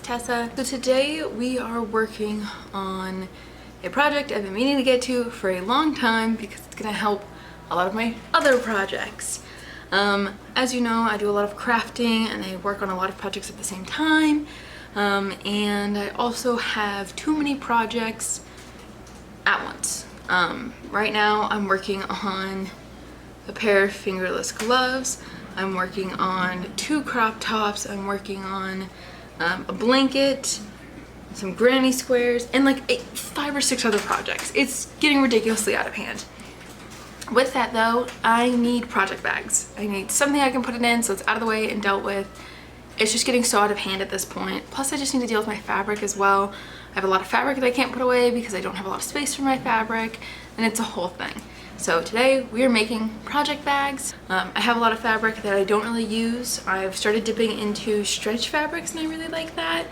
Tessa. So today we are working on a project I've been meaning to get to for a long time because it's gonna help a lot of my other projects. As you know, I do a lot of crafting and I work on a lot of projects at the same time. And I also have too many projects at once. Right now I'm working on a pair of fingerless gloves. I'm working on 2 crop tops. I'm working on a blanket, some granny squares, and like 5 or 6 other projects. It's getting ridiculously out of hand. With that though, I need project bags. I need something I can put it in so it's out of the way and dealt with. It's just getting so out of hand at this point. Plus I just need to deal with my fabric as well. I have a lot of fabric that I can't put away because I don't have a lot of space for my fabric, and it's a whole thing. So today we are making project bags. I have a lot of fabric that I don't really use. I've started dipping into stretch fabrics and I really like that.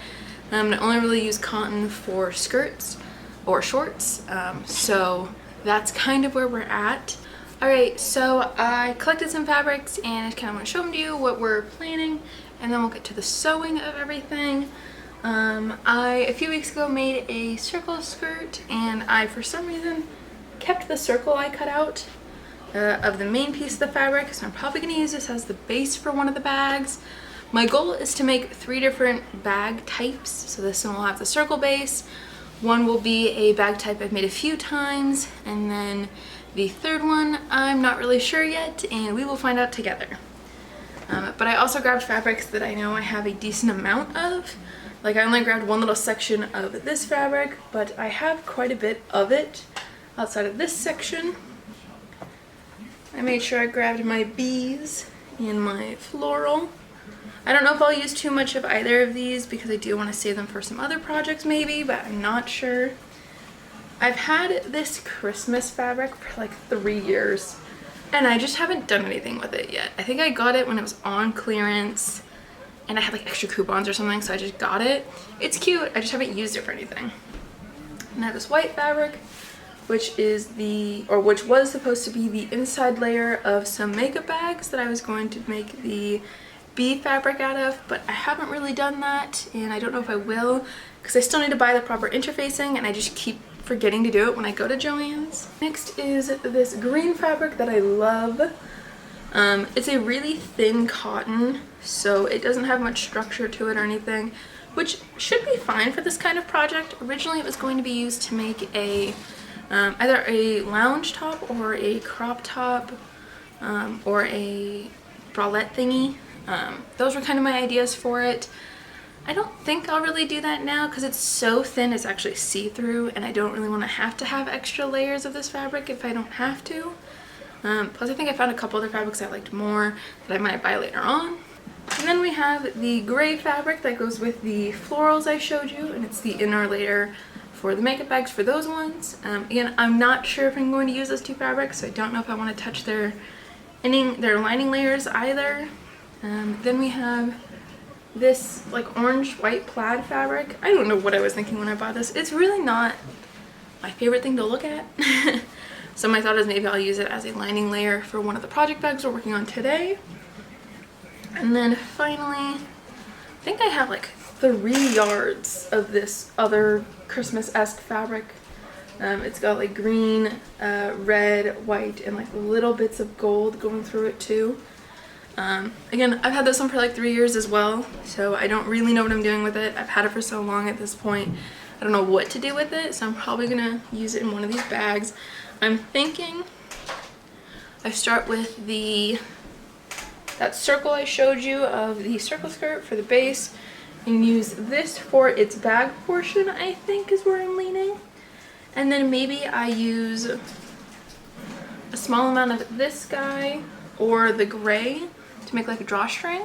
I only really use cotton for skirts or shorts. So that's kind of where we're at. Alright, so I collected some fabrics and I kind of want to show them to you what we're planning, and then we'll get to the sewing of everything. I, a few weeks ago, made a circle skirt, and I, for some reason, kept the circle I cut out of the main piece of the fabric, so I'm probably going to use this as the base for one of the bags. My goal is to make 3 different bag types, so this one will have the circle base, one will be a bag type I've made a few times, and then the third one I'm not really sure yet, and we will find out together. But I also grabbed fabrics that I know I have a decent amount of. Like, I only grabbed one little section of this fabric, but I have quite a bit of it outside of this section. I made sure I grabbed my bees and my floral. I don't know if I'll use too much of either of these because I do want to save them for some other projects maybe, but I'm not sure. I've had this Christmas fabric for like 3 years and I just haven't done anything with it yet. I think I got it when it was on clearance and I had like extra coupons or something, so I just got it. It's cute, I just haven't used it for anything. And I have this white fabric, which was supposed to be the inside layer of some makeup bags that I was going to make the bee fabric out of, but I haven't really done that, and I don't know if I will because I still need to buy the proper interfacing and I just keep forgetting to do it when I go to Joann's. Next is this green fabric that I love. It's a really thin cotton, so it doesn't have much structure to it or anything, which should be fine for this kind of project. Originally it was going to be used to make a either a lounge top or a crop top or a bralette thingy. Those were kind of my ideas for it. I don't think I'll really do that now because it's so thin it's actually see-through, and I don't really want to have extra layers of this fabric if I don't have to. Plus I think I found a couple other fabrics I liked more that I might buy later on. And then we have the gray fabric that goes with the florals I showed you, and it's the inner layer for the makeup bags for those ones. Again, I'm not sure if I'm going to use those 2 fabrics, so I don't know if I want to touch their lining layers either. Then we have this like orange white plaid fabric. I don't know what I was thinking when I bought this. It's really not my favorite thing to look at. So my thought is maybe I'll use it as a lining layer for one of the project bags we're working on today. And then finally, I think I have like 3 yards of this other Christmas-esque fabric. It's got like green, red, white, and like little bits of gold going through it too. Again, I've had this one for like 3 years as well, so I don't really know what I'm doing with it. I've had it for so long at this point, I don't know what to do with it, so I'm probably gonna use it in one of these bags. I'm thinking I start with that circle I showed you of the circle skirt for the base and use this for its bag portion, I think is where I'm leaning. And then maybe I use a small amount of this guy or the gray to make like a drawstring.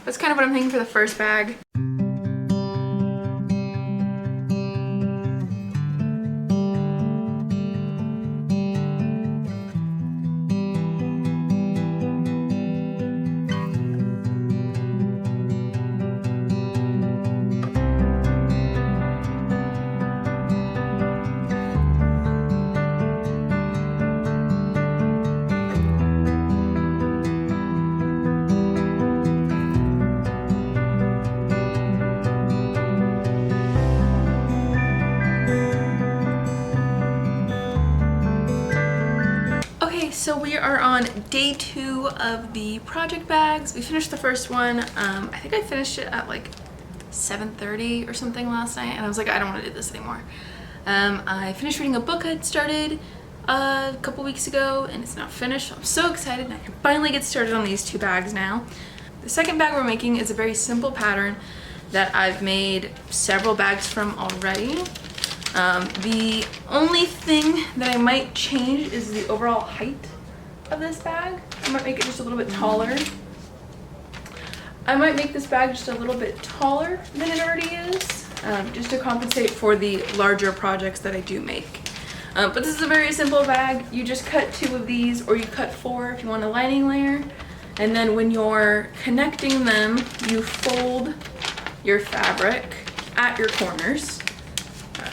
That's kind of what I'm thinking for the first bag. so we are on day 2 of the project bags. We finished the first one. I think I finished it at like 7:30 or something last night, and I was like, I don't want to do this anymore. I finished reading a book I'd started a couple weeks ago, and it's now finished. So I'm so excited, and I can finally get started on these 2 bags now. The second bag we're making is a very simple pattern that I've made several bags from already. The only thing that I might change is the overall height of this bag. I might make it just a little bit taller. I might make this bag just a little bit taller than it already is, just to compensate for the larger projects that I do make. But this is a very simple bag. You just cut 2 of these, or you cut 4 if you want a lining layer. And then when you're connecting them, you fold your fabric at your corners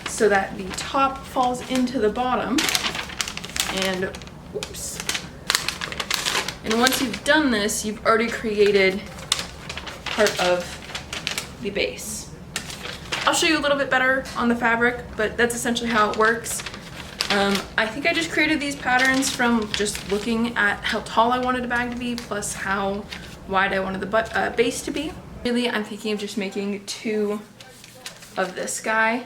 so that the top falls into the bottom. And oops. And once you've done this, you've already created part of the base. I'll show you a little bit better on the fabric, but that's essentially how it works. I think I just created these patterns from just looking at how tall I wanted a bag to be, plus how wide I wanted the base to be. Really, I'm thinking of just making 2 of this guy.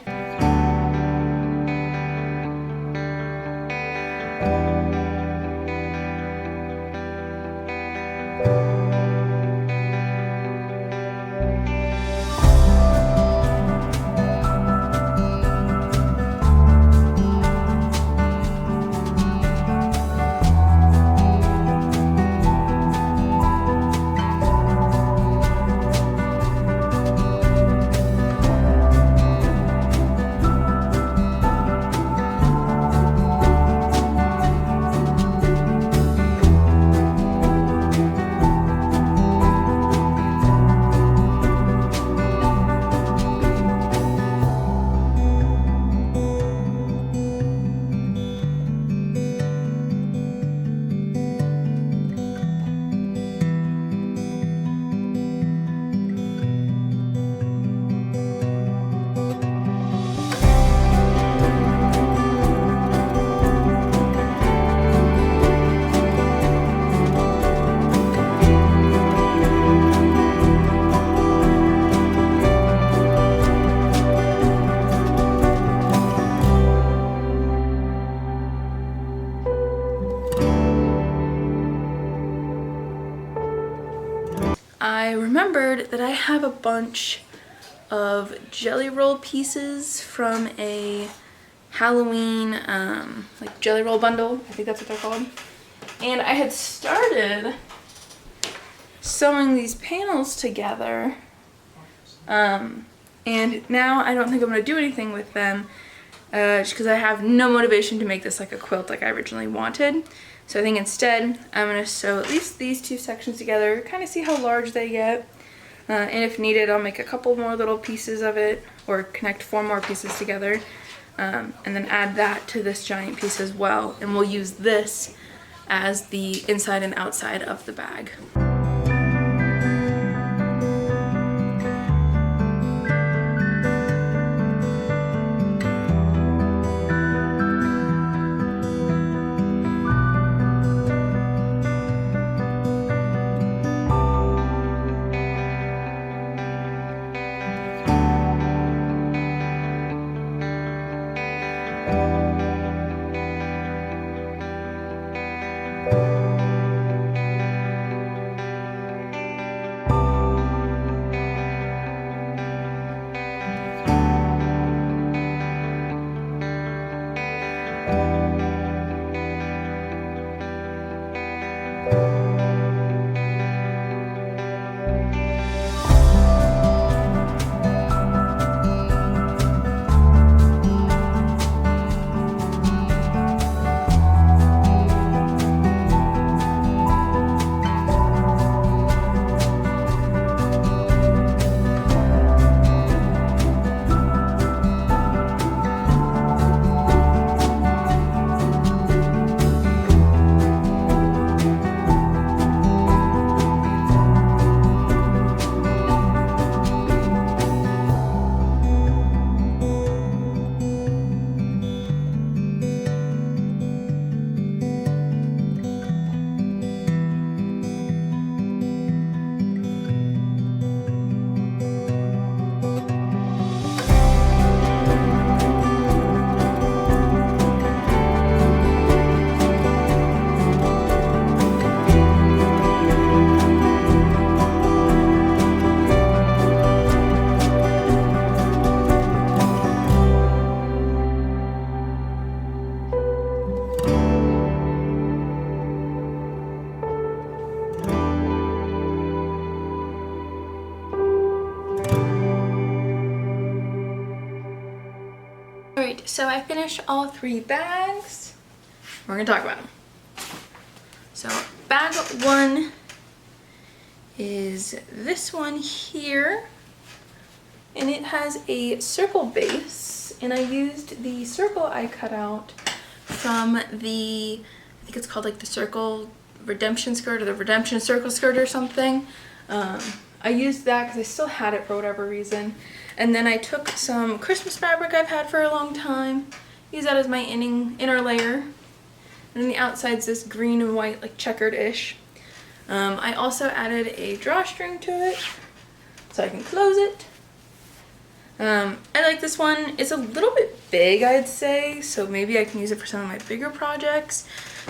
I remembered that I have a bunch of jelly roll pieces from a Halloween like jelly roll bundle. I think that's what they're called. And I had started sewing these panels together, and now I don't think I'm going to do anything with them just because I have no motivation to make this like a quilt like I originally wanted. So I think instead I'm going to sew at least these 2 sections together, kind of see how large they get, and if needed I'll make a couple more little pieces of it, or connect 4 more pieces together, and then add that to this giant piece as well, and we'll use this as the inside and outside of the bag. Alright, so I finished all 3 bags. We're gonna talk about them. So bag 1 is this one here, and it has a circle base, and I used the circle I cut out from the, I think it's called like the circle redemption skirt or the redemption circle skirt or something. I used that because I still had it for whatever reason. And then I took some Christmas fabric I've had for a long time, use that as my inner layer. And then the outside's this green and white, like checkered-ish. I also added a drawstring to it so I can close it. I like this one. It's a little bit big, I'd say, so maybe I can use it for some of my bigger projects.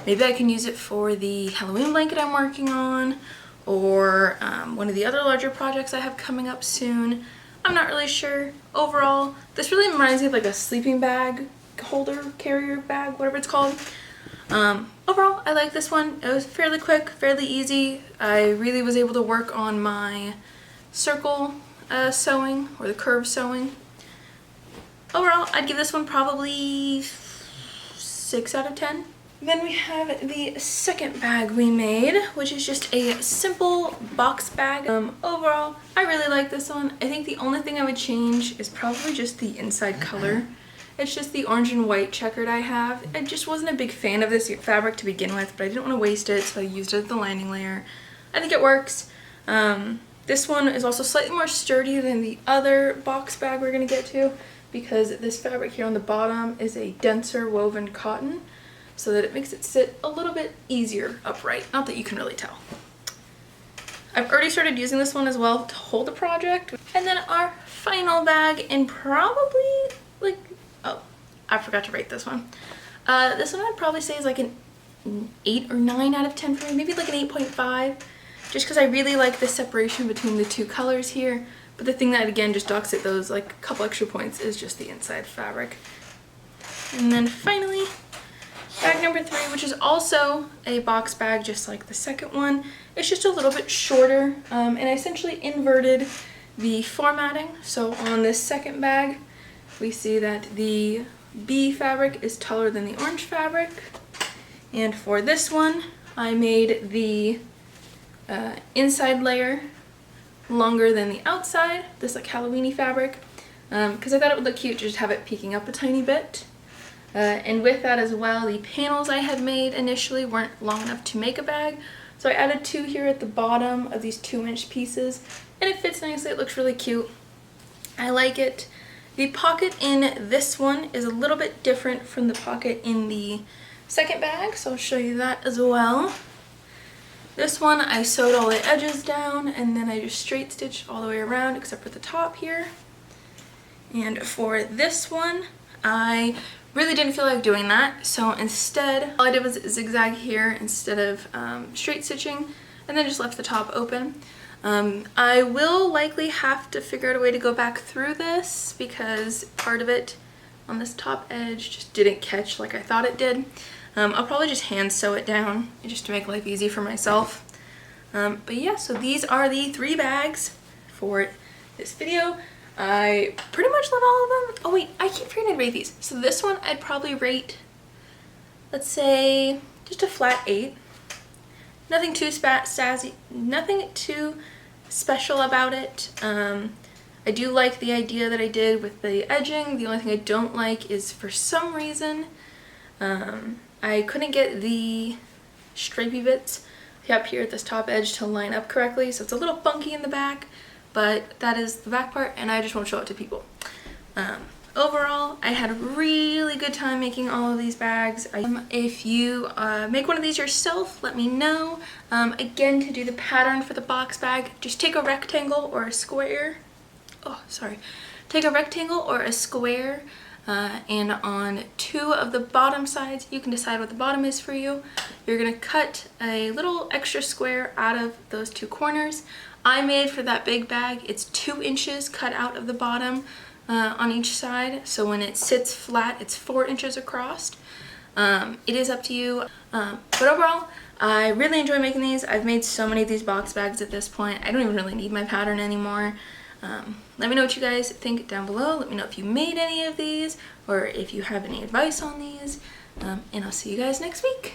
Maybe I can use it for the Halloween blanket I'm working on, or one of the other larger projects I have coming up soon. I'm not really sure. Overall, this really reminds me of like a sleeping bag holder, carrier bag, whatever it's called. Overall, I like this one. It was fairly quick, fairly easy. I really was able to work on my circle sewing or the curve sewing. Overall, I'd give this one probably 6 out of 10. Then we have the second bag we made, which is just a simple box bag. Overall, I really like this one. I think the only thing I would change is probably just the inside color. It's just the orange and white checkered I have. I just wasn't a big fan of this fabric to begin with, but I didn't want to waste it, so I used it as the lining layer. I think it works. This one is also slightly more sturdy than the other box bag we're going to get to, because this fabric here on the bottom is a denser woven cotton, so that it makes it sit a little bit easier upright. Not that you can really tell. I've already started using this one as well to hold the project. And then our final bag, and probably like, oh, I forgot to rate this one. This one I'd probably say is like an 8 or 9 out of 10 for me, maybe like an 8.5, just because I really like the separation between the 2 colors here. But the thing that again just docks it those like a couple extra points is just the inside fabric. And then finally, bag number 3, which is also a box bag just like the second one. It's just a little bit shorter, and I essentially inverted the formatting. So on this second bag, we see that the B fabric is taller than the orange fabric. And for this one, I made the inside layer longer than the outside, this like Halloween-y fabric, because I thought it would look cute to just have it peeking up a tiny bit. And with that as well, the panels I had made initially weren't long enough to make a bag, so I added 2 here at the bottom of these 2-inch pieces, and it fits nicely. It looks really cute. I like it. The pocket in this one is a little bit different from the pocket in the second bag, so I'll show you that as well. This one I sewed all the edges down, and then I just straight stitched all the way around except for the top here. And for this one, I really didn't feel like doing that, so instead all I did was zigzag here instead of straight stitching, and then just left the top open. I will likely have to figure out a way to go back through this because part of it on this top edge just didn't catch like I thought it did. I'll probably just hand sew it down just to make life easy for myself. But yeah, so these are the 3 bags for this video. I pretty much love all of them. Oh wait, I keep forgetting to rate these. So this one I'd probably rate, let's say, just a flat 8. Nothing too nothing too special about it. I do like the idea that I did with the edging. The only thing I don't like is for some reason I couldn't get the stripy bits up here at this top edge to line up correctly, so it's a little funky in the back. But that is the back part, and I just won't show it to people. Overall, I had a really good time making all of these bags. If you make one of these yourself, let me know. Again, to do the pattern for the box bag, just take a rectangle or a square. Take a rectangle or a square, and on 2 of the bottom sides, you can decide what the bottom is for you. You're gonna cut a little extra square out of those 2 corners. I made for that big bag, it's 2 inches cut out of the bottom on each side, so when it sits flat, it's 4 inches across. It is up to you, but overall, I really enjoy making these. I've made so many of these box bags at this point. I don't even really need my pattern anymore. Let me know what you guys think down below. Let me know if you made any of these or if you have any advice on these. And I'll see you guys next week.